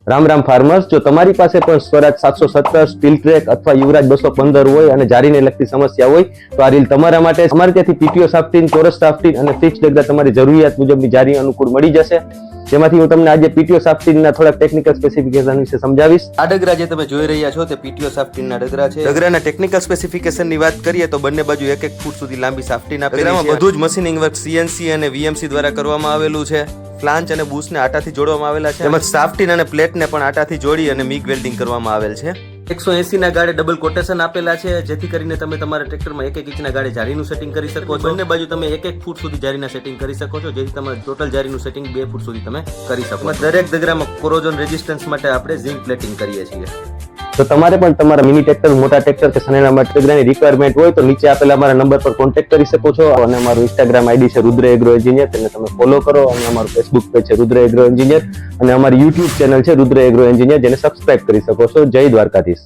Ram Ram farmers, જો તમારી પાસે પણ સ્વરાજ 717 સ્ટીલ ટ્રેક અથવા યુવરાજ 215 હોય અને જારીને લગતી સમસ્યા હોય તો આ રીલ તમારા માટે. અમારે ત્યાંથી પીટીઓ સાફ્ટીન, ચોરસ સાફ્ટીન અને ફિક્સ ડગા તમારી જરૂરિયાત મુજબની જારી અનુકૂળ મળી જશે. જેમાંથી હું તમને આજે પીટીઓ સાફ્ટીનના થોડાક ટેકનિકલ સ્પેસિફિકેશન વિશે સમજાવીશ. આ ડગરા જે તમે જોઈ રહ્યા છો તે પીટીઓ સાફ્ટીનના ડગરા છે. ડગરાના ટેકનિકલ સ્પેસિફિકેશનની વાત કરીએ તો બંને બાજુ 1-1 ફૂટ સુધી લાંબી સાફ્ટીન આપેલી છે. બધું જ મશીનિંગ વર્ક સીએનસી અને વીએમસી દ્વારા કરવામાં આવેલું છે. ફ્લાંચ અને બૂસને આટાથી જોડવામાં આવેલા છે. તેમજ સાફ્ટીન અને પ્લેટને પણ આટાથી જોડી અને મિગ વેલ્ડિંગ કરવામાં આવેલ છે. 180 ના ગાળે ડબલ કોટેશન આપેલા છે, જેથી કરીને તમે તમારા ટ્રેક્ટરમાં 1-1 ઇંચના ગાળે જારીનું સેટિંગ કરી શકો છો. બંને બાજુ તમે 1-1 ફૂટ સુધી જારીના સેટિંગ કરી શકો છો, જેથી તમારું ટોટલ જારીનું સેટિંગ 2 ફૂટ સુધી તમે કરી શકો. દરેક ડગરામાં કોરોઝન રેઝિસ્ટન્સ માટે આપણે ઝિંક પ્લેટિંગ કરીએ છીએ. તો તમારે પણ તમારા મિની ટ્રેક્ટર, મોટા ટ્રેક્ટર કે સનેના માટે ડગરાની રિક્વાયરમેન્ટ હોય તો નીચે આપેલા અમારા નંબર પર કોન્ટેક્ટ કરી શકો છો. અને અમારું ઇન્સ્ટાગ્રામ આઈડી છે રુદ્ર એગ્રો એન્જિનિયર, તેને તમે ફોલો કરો. અને અમારું ફેસબુક પેજ છે રુદ્ર એગ્રો એન્જિનિયર અને અમારી યુટ્યુબ ચેનલ છે રુદ્ર એગ્રો એન્જિનિયર, જેને સબસ્ક્રાઇબ કરી શકો છો. જય દ્વારકાધીશ.